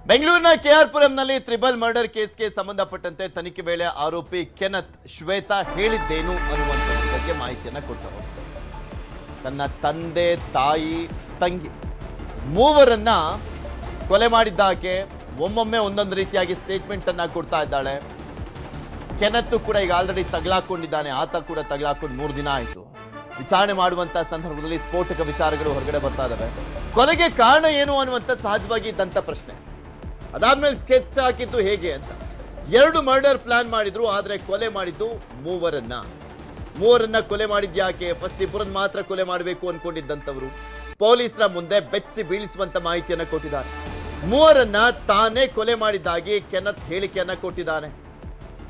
ಬೆಂಗಳೂರಿನ ಕೆಆರ್ಪುರಂನಲ್ಲಿ triple murder ಕೇಸ್ಗೆ ಸಂಬಂಧಪಟ್ಟಂತೆ ತನಿಖೆ ವೇಳೆ ಆರೋಪಿ ಕೆನತ್ ಶ್ವೇತಾ ಹೇಳಿದ್ದೇನು ಅನ್ನುವಂಥದ್ರ ಬಗ್ಗೆ ಮಾಹಿತಿಯನ್ನು ಕೊಟ್ಟರು. ತನ್ನ ತಂದೆ, ತಾಯಿ, ತಂಗಿ ಮೂವರನ್ನ ಕೊಲೆ ಮಾಡಿದ್ದಾಕೆ ಒಮ್ಮೊಮ್ಮೆ ಒಂದೊಂದು ರೀತಿಯಾಗಿ ಸ್ಟೇಟ್ಮೆಂಟ್ ಅನ್ನ ಕೊಡ್ತಾ ಇದ್ದಾಳೆ. ಕೆನತ್ ಕೂಡ ಈಗ ಆಲ್ರೆಡಿ ತಗಲಾಕೊಂಡಿದ್ದಾನೆ, ಆತ ಕೂಡ ತಗಲಾಕೊಂಡು 3 ದಿನ ಆಯಿತು. ವಿಚಾರಣೆ ಮಾಡುವಂತ ಸಂದರ್ಭದಲ್ಲಿ ಸ್ಫೋಟಕ ವಿಚಾರಗಳು ಹೊರಗಡೆ ಬರ್ತಾ ಇದಾವೆ. ಕೊಲೆಗೆ ಕಾರಣ ಏನು ಅನ್ನುವಂಥ ಸಹಜವಾಗಿ ಇದ್ದಂಥ ಪ್ರಶ್ನೆ. ಅದಾದ್ಮೇಲೆ ಸ್ಕೆಚ್ ಹಾಕಿದ್ದು ಹೇಗೆ ಅಂತ 2 ಮರ್ಡರ್ ಪ್ಲಾನ್ ಮಾಡಿದ್ರು, ಆದ್ರೆ ಕೊಲೆ ಮಾಡಿದ್ದು ಮೂವರನ್ನ ಕೊಲೆ ಮಾಡಿದ್ಯಾಕೆ? ಫಸ್ಟ್ ಇಬ್ಬರನ್ನ ಮಾತ್ರ ಕೊಲೆ ಮಾಡಬೇಕು ಅನ್ಕೊಂಡಿದ್ದಂಥವ್ರು ಪೊಲೀಸರ ಮುಂದೆ ಬೆಚ್ಚಿ ಬೀಳಿಸುವಂತ ಮಾಹಿತಿಯನ್ನ ಕೊಟ್ಟಿದ್ದಾರೆ. ಮೂವರನ್ನ ತಾನೇ ಕೊಲೆ ಮಾಡಿದ್ದಾಗಿ ಕೆನತ್ ಹೇಳಿಕೆಯನ್ನ ಕೊಟ್ಟಿದ್ದಾನೆ.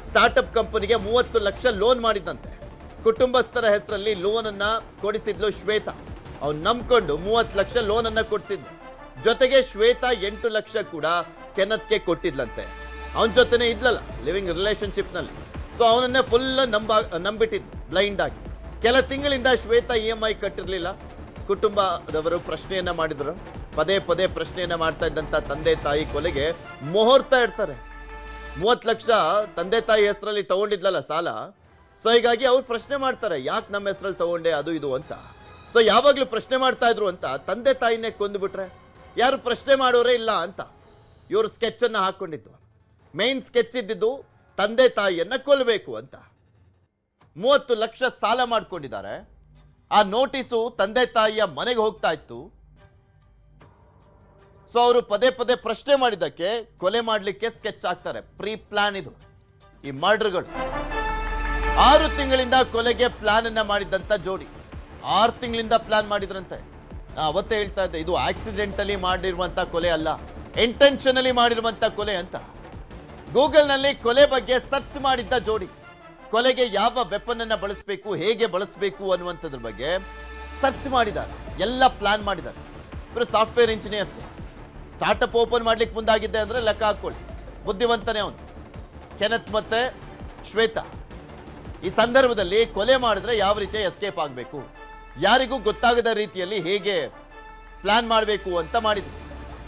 ಸ್ಟಾರ್ಟ್ಅಪ್ ಕಂಪನಿಗೆ 30 ಲಕ್ಷ ಲೋನ್ ಮಾಡಿದಂತೆ. ಕುಟುಂಬಸ್ಥರ ಹೆಸರಲ್ಲಿ ಲೋನ್ ಅನ್ನ ಕೊಡಿಸಿದ್ಲು ಶ್ವೇತಾ. ಅವ್ನು ನಂಬ್ಕೊಂಡು 30 ಲಕ್ಷ ಲೋನ್ ಅನ್ನ ಕೊಡಿಸಿದ್ಲು. ಜೊತೆಗೆ ಶ್ವೇತಾ 8 ಲಕ್ಷ ಕೂಡ ಕೆನತ್ಗೆ ಕೊಟ್ಟಿದ್ಲಂತೆ. ಅವನ ಜೊತೆನೆ ಇದ್ಲಲ್ಲ ಲಿವಿಂಗ್ ರಿಲೇಶನ್ಶಿಪ್ ನಲ್ಲಿ. ಸೊ ಅವನನ್ನೇ ಫುಲ್ ನಂಬಿಟ್ಟಿದ್ಲು ಬ್ಲೈಂಡ್ ಆಗಿ. ಕೆಲ ತಿಂಗಳಿಂದ ಶ್ವೇತಾ EMI ಕಟ್ಟಿರ್ಲಿಲ್ಲ. ಕುಟುಂಬದವರು ಪ್ರಶ್ನೆಯನ್ನ ಮಾಡಿದ್ರು. ಪದೇ ಪದೇ ಪ್ರಶ್ನೆಯನ್ನ ಮಾಡ್ತಾ ಇದ್ದಂತ ತಂದೆ ತಾಯಿ ಕೊಲೆಗೆ ಮುಹೂರ್ತ ಇಡ್ತಾರೆ. 30 ಲಕ್ಷ ತಂದೆ ತಾಯಿ ಹೆಸರಲ್ಲಿ ತಗೊಂಡಿದ್ಲಲ್ಲ ಸಾಲ. ಸೊ ಹೀಗಾಗಿ ಅವ್ರು ಪ್ರಶ್ನೆ ಮಾಡ್ತಾರೆ, ಯಾಕೆ ನಮ್ಮ ಹೆಸರಲ್ಲಿ ತಗೊಂಡೆ ಅದು ಇದು ಅಂತ. ಸೊ ಯಾವಾಗ್ಲೂ ಪ್ರಶ್ನೆ ಮಾಡ್ತಾ ಇದ್ರು ಅಂತ ತಂದೆ ತಾಯಿನೇ ಕೊಂದುಬಿಟ್ರೆ ಯಾರು ಪ್ರಶ್ನೆ ಮಾಡೋರೇ ಇಲ್ಲ ಅಂತ ಇವರು ಸ್ಕೆಚ್ ಅನ್ನ ಹಾಕೊಂಡಿದ್ದು. ಮೇನ್ ಸ್ಕೆಚ್ ಇದ್ದಿದ್ದು ತಂದೆ ತಾಯಿಯನ್ನ ಕೊಲ್ಲಬೇಕು ಅಂತ. 30 ಲಕ್ಷ ಸಾಲ ಮಾಡ್ಕೊಂಡಿದ್ದಾರೆ. ಆ ನೋಟಿಸು ತಂದೆ ತಾಯಿಯ ಮನೆಗೆ ಹೋಗ್ತಾ ಇತ್ತು. ಸೊ ಅವರು ಪದೇ ಪದೇ ಪ್ರಶ್ನೆ ಮಾಡಿದ್ದಕ್ಕೆ ಕೊಲೆ ಮಾಡಲಿಕ್ಕೆ ಸ್ಕೆಚ್ ಹಾಕ್ತಾರೆ. ಪ್ರೀ ಪ್ಲಾನ್ ಇದು ಈ ಮರ್ಡರ್ಗಳು. 6 ತಿಂಗಳಿಂದ ಕೊಲೆಗೆ ಪ್ಲಾನ್ ಅನ್ನ ಮಾಡಿದಂತ ಜೋಡಿ 6 ತಿಂಗಳಿಂದ ಪ್ಲಾನ್ ಮಾಡಿದ್ರಂತೆ. ಅವತ್ತೇ ಹೇಳ್ತಾ ಇದ್ದೆ, ಇದು ಆಕ್ಸಿಡೆಂಟಲಿ ಮಾಡಿರುವಂತ ಕೊಲೆ ಅಲ್ಲ, ಇಂಟೆನ್ಷನಲಿ ಮಾಡಿರುವಂತ ಕೊಲೆ ಅಂತ. ಗೂಗಲ್ ನಲ್ಲಿ ಕೊಲೆ ಬಗ್ಗೆ ಸರ್ಚ್ ಮಾಡಿದ್ದ ಜೋಡಿ. ಕೊಲೆಗೆ ಯಾವ ವೆಪನ್ ಅನ್ನ ಬಳಸಬೇಕು, ಹೇಗೆ ಬಳಸಬೇಕು ಅನ್ನುವಂಥದ್ರ ಬಗ್ಗೆ ಸರ್ಚ್ ಮಾಡಿದ್ದಾರೆ. ಎಲ್ಲ ಪ್ಲಾನ್ ಮಾಡಿದ್ದಾರೆ. ಇವರು ಸಾಫ್ಟ್ವೇರ್ ಇಂಜಿನಿಯರ್ಸ್. ಸ್ಟಾರ್ಟ್ಅಪ್ ಓಪನ್ ಮಾಡ್ಲಿಕ್ಕೆ ಮುಂದಾಗಿದ್ದೆ ಅಂದ್ರೆ ಲೆಕ್ಕ ಹಾಕೊಳ್ಳಿ. ಬುದ್ಧಿವಂತನೇ ಅವನು ಕೆನತ್ ಮತ್ತೆ ಶ್ವೇತಾ. ಈ ಸಂದರ್ಭದಲ್ಲಿ ಕೊಲೆ ಮಾಡಿದ್ರೆ ಯಾವ ರೀತಿ ಎಸ್ಕೇಪ್ ಆಗಬೇಕು, ಯಾರಿಗೂ ಗೊತ್ತಾಗದ ರೀತಿಯಲ್ಲಿ ಹೇಗೆ ಪ್ಲಾನ್ ಮಾಡಬೇಕು ಅಂತ ಮಾಡಿದ್ರು.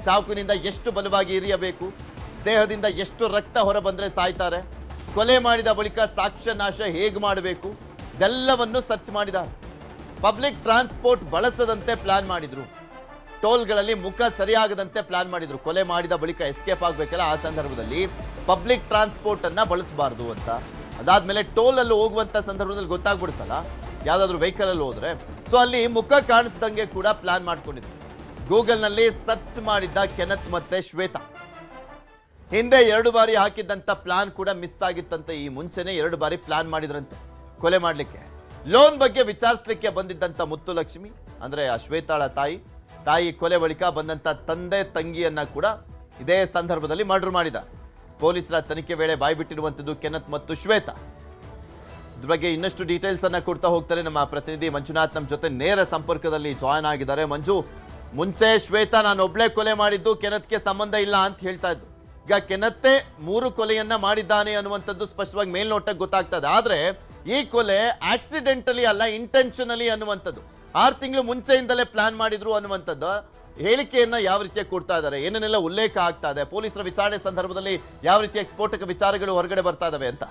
ಚಾಕುವಿನಿಂದ ಎಷ್ಟು ಬಲವಾಗಿ ಇರಿಯಬೇಕು, ದೇಹದಿಂದ ಎಷ್ಟು ರಕ್ತ ಹೊರ ಬಂದ್ರೆ ಸಾಯ್ತಾರೆ, ಕೊಲೆ ಮಾಡಿದ ಬಳಿಕ ಸಾಕ್ಷ್ಯ ನಾಶ ಹೇಗೆ ಮಾಡಬೇಕು, ಇದೆಲ್ಲವನ್ನು ಸರ್ಚ್ ಮಾಡಿದ್ದಾರೆ. ಪಬ್ಲಿಕ್ ಟ್ರಾನ್ಸ್ಪೋರ್ಟ್ ಬಳಸದಂತೆ ಪ್ಲಾನ್ ಮಾಡಿದ್ರು. ಟೋಲ್ಗಳಲ್ಲಿ ಮುಖ ಸರಿಯಾಗದಂತೆ ಪ್ಲಾನ್ ಮಾಡಿದ್ರು. ಕೊಲೆ ಮಾಡಿದ ಬಳಿಕ ಎಸ್ಕೇಪ್ ಆಗಬೇಕಲ್ಲ, ಆ ಸಂದರ್ಭದಲ್ಲಿ ಪಬ್ಲಿಕ್ ಟ್ರಾನ್ಸ್ಪೋರ್ಟ್ ಅನ್ನ ಬಳಸಬಾರ್ದು ಅಂತ. ಅದಾದ್ಮೇಲೆ ಟೋಲ್ ಅಲ್ಲಿ ಹೋಗುವಂತ ಸಂದರ್ಭದಲ್ಲಿ ಗೊತ್ತಾಗ್ಬಿಡುತ್ತಲ್ಲ ಯಾವ್ದಾದ್ರು ವೆಹಿಕಲ್ ಅಲ್ಲಿ ಹೋದ್ರೆ. ಸೊ ಅಲ್ಲಿ ಮುಖ ಕಾಣಿಸ್ದಂಗೆ ಕೂಡ ಪ್ಲಾನ್ ಮಾಡ್ಕೊಂಡಿದ್ರು. ಗೂಗಲ್ ನಲ್ಲಿ ಸರ್ಚ್ ಮಾಡಿದ್ದ ಕೆನತ್ ಮತ್ತೆ ಶ್ವೇತಾ ಹಿಂದೆ 2 ಬಾರಿ ಹಾಕಿದ್ದಂತ ಪ್ಲಾನ್ ಕೂಡ ಮಿಸ್ ಆಗಿತ್ತಂತೆ. ಈ ಮುಂಚೆನೆ 2 ಬಾರಿ ಪ್ಲಾನ್ ಮಾಡಿದ್ರಂತೆ ಕೊಲೆ ಮಾಡ್ಲಿಕ್ಕೆ. ಲೋನ್ ಬಗ್ಗೆ ವಿಚಾರಿಸಲಿಕ್ಕೆ ಬಂದಿದ್ದಂತ ಮುತ್ತುಲಕ್ಷ್ಮಿ ಅಂದ್ರೆ ಆ ಶ್ವೇತಾಳ ತಾಯಿ ಕೊಲೆ ಬಳಿಕ ಬಂದಂತ ತಂದೆ ತಂಗಿಯನ್ನ ಕೂಡ ಇದೇ ಸಂದರ್ಭದಲ್ಲಿ ಮರ್ಡರ್ ಮಾಡಿದ್ದಾರೆ. ಪೊಲೀಸರ ತನಿಖೆ ವೇಳೆ ಬಾಯ್ಬಿಟ್ಟಿರುವಂತದ್ದು ಕೆನತ್ ಮತ್ತು ಶ್ವೇತಾ. ಇದ್ರ ಬಗ್ಗೆ ಇನ್ನಷ್ಟು ಡೀಟೇಲ್ಸ್ ಅನ್ನ ಕೊಡ್ತಾ ಹೋಗ್ತಾರೆ ನಮ್ಮ ಪ್ರತಿನಿಧಿ ಮಂಜುನಾಥ್. ನಮ್ಮ ಜೊತೆ ನೇರ ಸಂಪರ್ಕದಲ್ಲಿ ಜಾಯ್ನ್ ಆಗಿದ್ದಾರೆ. ಮಂಜು, ಮುಂಚೆ ಶ್ವೇತಾ ನಾನು ಒಬ್ಳೆ ಕೊಲೆ ಮಾಡಿದ್ದು, ಕೆನತ್ಗೆ ಸಂಬಂಧ ಇಲ್ಲ ಅಂತ ಹೇಳ್ತಾ ಇದ್ದು. ಈಗ ಕೆನತ್ತೆ 3 ಕೊಲೆಯನ್ನ ಮಾಡಿದ್ದಾನೆ ಅನ್ನುವಂಥದ್ದು ಸ್ಪಷ್ಟವಾಗಿ ಮೇಲ್ನೋಟಕ್ಕೆ ಗೊತ್ತಾಗ್ತದೆ. ಆದ್ರೆ ಈ ಕೊಲೆ ಆಕ್ಸಿಡೆಂಟಲಿ ಅಲ್ಲ, ಇಂಟೆನ್ಷನಲಿ ಅನ್ನುವಂಥದ್ದು 6 ತಿಂಗಳು ಮುಂಚೆಯಿಂದಲೇ ಪ್ಲಾನ್ ಮಾಡಿದ್ರು ಅನ್ನುವಂಥದ್ದು ಹೇಳಿಕೆಯನ್ನ ಯಾವ ರೀತಿಯಾಗಿ ಕೊಡ್ತಾ ಇದ್ದಾರೆ, ಏನೇನೆಲ್ಲ ಉಲ್ಲೇಖ ಆಗ್ತಾ ಇದೆ, ಪೊಲೀಸರ ವಿಚಾರಣೆ ಸಂದರ್ಭದಲ್ಲಿ ಯಾವ ರೀತಿಯ ಸ್ಫೋಟಕ ವಿಚಾರಗಳು ಹೊರಗಡೆ ಬರ್ತಾ ಇದಾವೆ ಅಂತ.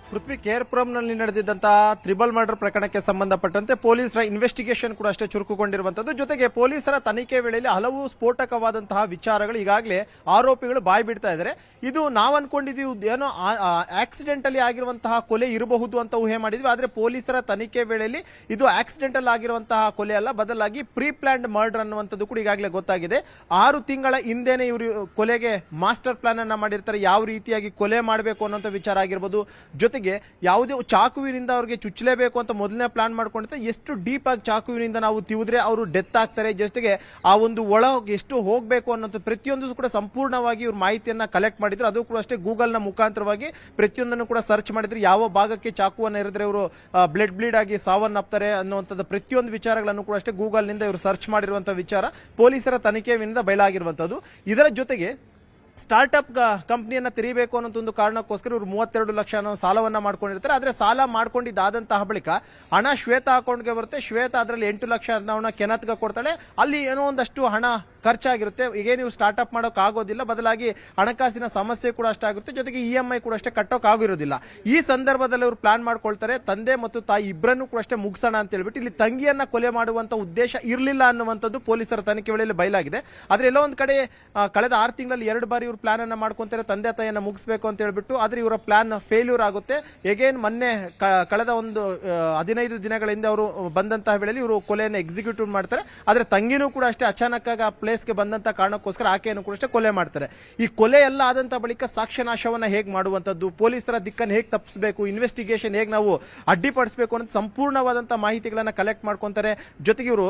ಪೃಥ್ವಿ, ಕೇರ್ಪುರಂನಲ್ಲಿ ನಡೆದಿದ್ದಂತಹ ತ್ರಿಬಲ್ ಮರ್ಡರ್ ಪ್ರಕರಣಕ್ಕೆ ಸಂಬಂಧಪಟ್ಟಂತೆ ಪೊಲೀಸರ ಇನ್ವೆಸ್ಟಿಗೇಷನ್ ಕೂಡ ಅಷ್ಟೇ ಚುರುಕುಗೊಂಡಿರುವಂತದ್ದು. ಜೊತೆಗೆ ಪೊಲೀಸರ ತನಿಖೆ ವೇಳೆಯಲ್ಲಿ ಹಲವು ಸ್ಫೋಟಕವಾದಂತಹ ವಿಚಾರಗಳು ಈಗಾಗಲೇ ಆರೋಪಿಗಳು ಬಾಯಿ ಬಿಡ್ತಾ ಇದ್ದಾರೆ. ಇದು ನಾವು ಅನ್ಕೊಂಡಿದ್ವಿ ಏನೋ ಆಕ್ಸಿಡೆಂಟಲಿ ಆಗಿರುವಂತಹ ಕೊಲೆ ಇರಬಹುದು ಅಂತ ಊಹೆ ಮಾಡಿದ್ವಿ. ಆದ್ರೆ ಪೊಲೀಸರ ತನಿಖೆ ವೇಳೆಯಲ್ಲಿ ಇದು ಆಕ್ಸಿಡೆಂಟಲ್ ಆಗಿರುವಂತಹ ಕೊಲೆ ಅಲ್ಲ, ಬದಲಾಗಿ ಪ್ರೀ ಪ್ಲಾನ್ಡ್ ಮರ್ಡರ್ ಅನ್ನುವಂಥದ್ದು ಕೂಡ ಈಗಾಗಲೇ ಗೊತ್ತಾಗಿದೆ. 6 ತಿಂಗಳ ಹಿಂದೆನೆ ಇವರು ಕೊಲೆಗೆ ಮಾಸ್ಟರ್ ಪ್ಲಾನ್ ಅನ್ನ ಮಾಡಿರ್ತಾರೆ, ಯಾವ ರೀತಿಯಾಗಿ ಕೊಲೆ ಮಾಡಬೇಕು ಅನ್ನೋಂಥ ವಿಚಾರ ಆಗಿರ್ಬೋದು. ಜೊತೆಗೆ ಯಾವುದೇ ಚಾಕುವಿನಿಂದ ಅವ್ರಿಗೆ ಚುಚ್ಚಲೇಬೇಕು ಅಂತ ಮೊದಲನೇ ಪ್ಲಾನ್ ಮಾಡ್ಕೊಂಡಿರ್ತಾರೆ. ಎಷ್ಟು ಡೀಪ್ ಆಗಿ ಚಾಕುವಿನಿಂದ ನಾವು ತಿವಿದ್ರೆ ಅವರು ಡೆತ್ ಆಗ್ತಾರೆ, ಜೊತೆಗೆ ಆ ಒಂದು ಒಳಗೆ ಎಷ್ಟು ಹೋಗಬೇಕು ಅನ್ನೋದು ಪ್ರತಿಯೊಂದು ಕೂಡ ಸಂಪೂರ್ಣವಾಗಿ ಇವ್ರು ಮಾಹಿತಿಯನ್ನ ಕಲೆಕ್ಟ್ ಮಾಡಿದ್ರು. ಅದು ಕೂಡ ಅಷ್ಟೇ ಗೂಗಲ್ ನ ಮುಖಾಂತರವಾಗಿ ಪ್ರತಿಯೊಂದನ್ನು ಕೂಡ ಸರ್ಚ್ ಮಾಡಿದ್ರು. ಯಾವ ಭಾಗಕ್ಕೆ ಚಾಕುವನ್ನು ಇರಿದ್ರೆ ಇವರು ಬ್ಲಡ್ ಆಗಿ ಸಾವನ್ನಪ್ತಾರೆ ಅನ್ನುವಂಥದ್ದು ಪ್ರತಿಯೊಂದು ವಿಚಾರಗಳನ್ನು ಕೂಡ ಅಷ್ಟೇ ಗೂಗಲ್ ನಿಂದ ಇವರು ಸರ್ಚ್ ಮಾಡಿರುವಂತಹ ವಿಚಾರ ಪೊಲೀಸರ ತನಿಖೆಯಿಂದ ಬಯಲಾಗಿರುವಂತದ್ದು. ಇದರ ಜೊತೆಗೆ ಸ್ಟಾರ್ಟ್ಅಪ್ ಕಂಪ್ನಿಯನ್ನ ತೆರೀಬೇಕು ಅನ್ನೋ ಒಂದು ಕಾರಣಕ್ಕೋಸ್ಕರ ಇವರು 32 ಲಕ್ಷ ಸಾಲವನ್ನ ಮಾಡ್ಕೊಂಡಿರ್ತಾರೆ. ಆದ್ರೆ ಸಾಲ ಮಾಡ್ಕೊಂಡಿದ್ದಾದಂತಹ ಬಳಿಕ ಹಣ ಶ್ವೇತಾ ಅಕೌಂಟ್ಗೆ ಬರುತ್ತೆ. ಶ್ವೇತಾ ಅದರಲ್ಲಿ 8 ಲಕ್ಷ ಹಣವನ್ನ ಕೆನತ್ಗೆ ಕೊಡ್ತಾಳೆ. ಅಲ್ಲಿ ಏನೋ ಒಂದಷ್ಟು ಹಣ ಖರ್ಚಾಗಿರುತ್ತೆ. ಈಗ ನೀವು ಸ್ಟಾರ್ಟ್ಅಪ್ ಮಾಡೋಕೆ ಆಗೋದಿಲ್ಲ, ಬದಲಾಗಿ ಹಣಕಾಸಿನ ಸಮಸ್ಯೆ ಕೂಡ ಅಷ್ಟಾಗುತ್ತೆ, ಜೊತೆಗೆ EMI ಕೂಡ ಅಷ್ಟೇ ಕಟ್ಟೋಕೆ ಆಗಿರೋದಿಲ್ಲ. ಈ ಸಂದರ್ಭದಲ್ಲಿ ಅವರು ಪ್ಲಾನ್ ಮಾಡ್ಕೊಳ್ತಾರೆ, ತಂದೆ ಮತ್ತು ತಾಯಿ ಇಬ್ಬರನ್ನು ಕೂಡ ಅಷ್ಟೇ ಮುಗಿಸೋಣ ಅಂತ ಹೇಳ್ಬಿಟ್ಟು. ಇಲ್ಲಿ ತಂಗಿಯನ್ನ ಕೊಲೆ ಮಾಡುವಂತ ಉದ್ದೇಶ ಇರಲಿಲ್ಲ ಅನ್ನುವಂಥದ್ದು ಪೊಲೀಸರ ತನಿಖೆ ವೇಳೆಯಲ್ಲಿ ಬಯಲಾಗಿದೆ. ಆದ್ರೆ ಎಲ್ಲೋ ಒಂದ್ ಕಡೆ ಕಳೆದ 6 ತಿಂಗಳಲ್ಲಿ 2 ಬಾರಿ ಇವರು ಪ್ಲಾನ್ ಅನ್ನ ಮಾಡ್ಕೊಂತಾರೆ ತಂದೆ ತಾಯಿಯನ್ನ ಮುಗಿಸ್ಬೇಕು ಅಂತ ಹೇಳ್ಬಿಟ್ಟು. ಆದ್ರೆ ಇವರ ಪ್ಲಾನ್ ಫೇಲ್ಯೂರ್ ಆಗುತ್ತೆ. ಎಗೇನ್ ಮೊನ್ನೆ ಕಳೆದ ಒಂದು 15 ದಿನಗಳ ಹಿಂದೆ ಅವರು ಬಂದಂತಹ ವೇಳೆಯಲ್ಲಿ ಇವರು ಕೊಲೆಯನ್ನು ಎಕ್ಸಿಕ್ಯೂಟಿವ್ ಮಾಡ್ತಾರೆ. ಆದ್ರೆ ತಂಗಿನೂ ಕೂಡ ಅಷ್ಟೇ ಅಚಾನಕ್ ಆಗಿ ಆ ಪ್ಲೇಸ್ಗೆ ಬಂದಂತ ಕಾರಣಕ್ಕೋಸ್ಕರ ಆಕೆಯನ್ನು ಕೂಡ ಅಷ್ಟೇ ಕೊಲೆ ಮಾಡ್ತಾರೆ. ಈ ಕೊಲೆ ಎಲ್ಲ ಆದಂತ ಬಳಿಕ ಸಾಕ್ಷ್ಯನಾಶವನ್ನ ಹೇಗೆ ಮಾಡುವಂತದ್ದು, ಪೊಲೀಸರ ದಿಕ್ಕನ್ನು ಹೇಗೆ ತಪ್ಪಿಸಬೇಕು, ಇನ್ವೆಸ್ಟಿಗೇಷನ್ ಹೇಗೆ ನಾವು ಅಡ್ಡಿಪಡಿಸಬೇಕು ಅನ್ನೋ ಸಂಪೂರ್ಣವಾದಂತಹ ಮಾಹಿತಿಗಳನ್ನ ಕಲೆಕ್ಟ್ ಮಾಡ್ಕೊಂತಾರೆ. ಜೊತೆಗೆ ಇವರು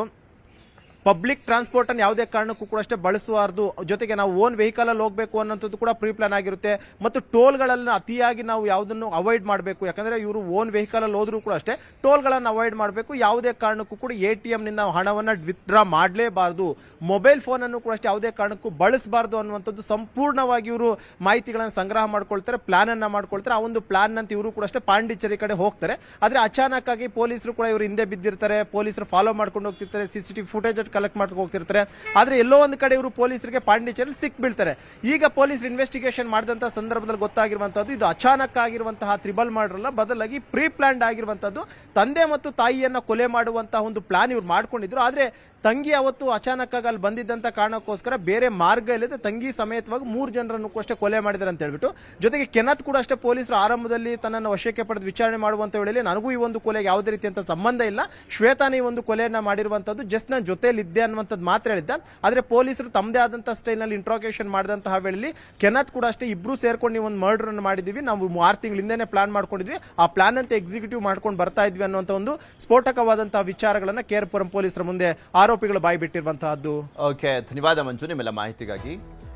ಪಬ್ಲಿಕ್ ಟ್ರಾನ್ಸ್ಪೋರ್ಟ್ ಅನ್ನು ಯಾವುದೇ ಕಾರಣಕ್ಕೂ ಕೂಡ ಅಷ್ಟೇ ಬಳಸಬಾರದು, ಜೊತೆಗೆ ನಾವು ಓನ್ ವೆಹಿಕಲ್ ಅಲ್ಲಿ ಹೋಗಬೇಕು ಅನ್ನೋಂಥದ್ದು ಕೂಡ ಪ್ರೀ ಪ್ಲಾನ್ ಆಗಿರುತ್ತೆ. ಮತ್ತು ಟೋಲ್ಗಳನ್ನು ಅತಿಯಾಗಿ ನಾವು ಯಾವುದನ್ನು ಅವಾಯ್ಡ್ ಮಾಡಬೇಕು, ಯಾಕಂದ್ರೆ ಇವರು ಓನ್ ವೆಹಿಕಲ್ ಅಲ್ಲಿ ಹೋದ್ರೂ ಕೂಡ ಅಷ್ಟೇ ಟೋಲ್ಗಳನ್ನು ಅವಾಯ್ಡ್ ಮಾಡಬೇಕು. ಯಾವುದೇ ಕಾರಣಕ್ಕೂ ಕೂಡ ATM ನಿಂದ ಹಣವನ್ನ ವಿತ್ಡ್ರಾ ಮಾಡಲೇಬಾರದು, ಮೊಬೈಲ್ ಫೋನ್ ಅನ್ನು ಕೂಡ ಅಷ್ಟೇ ಯಾವುದೇ ಕಾರಣಕ್ಕೂ ಬಳಸಬಾರದು ಅನ್ನುವಂಥದ್ದು ಸಂಪೂರ್ಣವಾಗಿ ಇವರು ಮಾಹಿತಿಗಳನ್ನು ಸಂಗ್ರಹ ಮಾಡ್ಕೊಳ್ತಾರೆ, ಪ್ಲಾನ್ ಅನ್ನ ಮಾಡ್ಕೊಳ್ತಾರೆ. ಆ ಒಂದು ಪ್ಲಾನ್ ಅಂತ ಇವರು ಕೂಡ ಅಷ್ಟೇ ಪಾಂಡಿಚೇರಿ ಕಡೆ ಹೋಗ್ತಾರೆ. ಆದ್ರೆ ಅಚಾನಕ್ ಆಗಿ ಪೊಲೀಸರು ಕೂಡ ಇವರು ಹಿಂದೆ ಬಿದ್ದಿರ್ತಾರೆ, ಪೊಲೀಸರು ಫಾಲೋ ಮಾಡ್ಕೊಂಡು ಹೋಗ್ತಿರ್ತಾರೆ, CCTV ಫುಟೇಜ್ ಕಲೆಕ್ಟ್ ಮಾಡ್ಕೊಂಡು ಹೋಗ್ತಿರ್ತಾರೆ. ಆದ್ರೆ ಎಲ್ಲೋ ಒಂದು ಕಡೆ ಇವರು ಪೊಲೀಸರಿಗೆ ಪಾಂಡಿಚೇರಿ ಸಿಕ್ ಬೀಳ್ತಾರೆ. ಈಗ ಪೊಲೀಸರು ಇನ್ವೆಸ್ಟಿಗೇಷನ್ ಮಾಡಿದಂತಹ ಸಂದರ್ಭದಲ್ಲಿ ಗೊತ್ತಾಗಿರುವಂತದ್ದು ಇದು ಅಚಾನಕ್ ಆಗಿರುವಂತಹ ತ್ರಿಬಲ್ ಮರ್ಡರ್ ಅಲ್ಲ, ಬದಲಾಗಿ ಪ್ರೀ ಪ್ಲಾನ್ಡ್ ಆಗಿರುವಂತದ್ದು. ತಂದೆ ಮತ್ತು ತಾಯಿಯನ್ನ ಕೊಲೆ ಮಾಡುವಂತಹ ಒಂದು ಪ್ಲಾನ್ ಇವ್ರು ಮಾಡ್ಕೊಂಡಿದ್ರು. ಆದ್ರೆ ತಂಗಿ ಅವತ್ತು ಅಚಾನಕ್ ಆಗಿ ಅಲ್ಲಿ ಬಂದಿದ್ದಂತ ಕಾರಣಕ್ಕೋಸ್ಕರ ಬೇರೆ ಮಾರ್ಗ ಇಲ್ಲದೆ ತಂಗಿ ಸಮೇತವಾಗಿ 3 ಜನರನ್ನು ಕೂಡ ಅಷ್ಟೇ ಕೊಲೆ ಮಾಡಿದ್ದಾರೆ ಅಂತ ಹೇಳ್ಬಿಟ್ಟು. ಜೊತೆಗೆ ಕೆನತ್ ಕೂಡ ಅಷ್ಟೇ ಪೊಲೀಸರು ಆರಂಭದಲ್ಲಿ ತನ್ನನ್ನು ವಶಕ್ಕೆ ಪಡೆದು ವಿಚಾರಣೆ ಮಾಡುವಂತ ವೇಳೆಯಲ್ಲಿ ನನಗೂ ಈ ಒಂದು ಕೊಲೆಗೆ ಯಾವುದೇ ರೀತಿಯಂತ ಸಂಬಂಧ ಇಲ್ಲ, ಶ್ವೇತಾನ ಈ ಒಂದು ಕೊಲೆಯನ್ನ ಮಾಡಿರುವಂತದ್ದು ಜಸ್ಟ್ ನನ್ನ ಜೊತೆಯಲ್ಲಿ ಇದ್ದೆ ಅನ್ನುವಂಥದ್ದು ಮಾತ್ರ ಹೇಳಿದ್ದ. ಆದ್ರೆ ಪೊಲೀಸರು ತಮ್ಮದೇ ಆದಂತಹ ಸ್ಟೈಲ್ ನಲ್ಲಿ ಇಂಟ್ರಾಗೇಷನ್ ಮಾಡಿದಂತಹ ವೇಳೆಯಲ್ಲಿ ಕೆನತ್ ಕೂಡ ಅಷ್ಟೇ ಇಬ್ರು ಸೇರ್ಕೊಂಡು ನೀವು ಒಂದು ಮರ್ಡರ್ ಅನ್ನು ಮಾಡಿದೀವಿ, ನಾವು 6 ತಿಂಗಳಿಂದನೇ ಪ್ಲಾನ್ ಮಾಡ್ಕೊಂಡಿದ್ವಿ, ಆ ಪ್ಲಾನ್ ಅಂತ ಎಕ್ಸಿಕ್ಯೂಟಿವ್ ಮಾಡ್ಕೊಂಡು ಬರ್ತಾ ಇದ್ವಿ ಅನ್ನುವಂತ ಒಂದು ಸ್ಫೋಟಕವಾದಂತಹ ವಿಚಾರಗಳನ್ನ KR ಪುರಂ ಪೊಲೀಸರ ಮುಂದೆ ಆರೋಪಿಗಳು ಬಾಯಿ ಬಿಟ್ಟಿರುವಂತಹದ್ದು. ಓಕೆ, ಧನ್ಯವಾದ ಮಂಜು ನಿಮ್ಮೆಲ್ಲ ಮಾಹಿತಿಗಾಗಿ.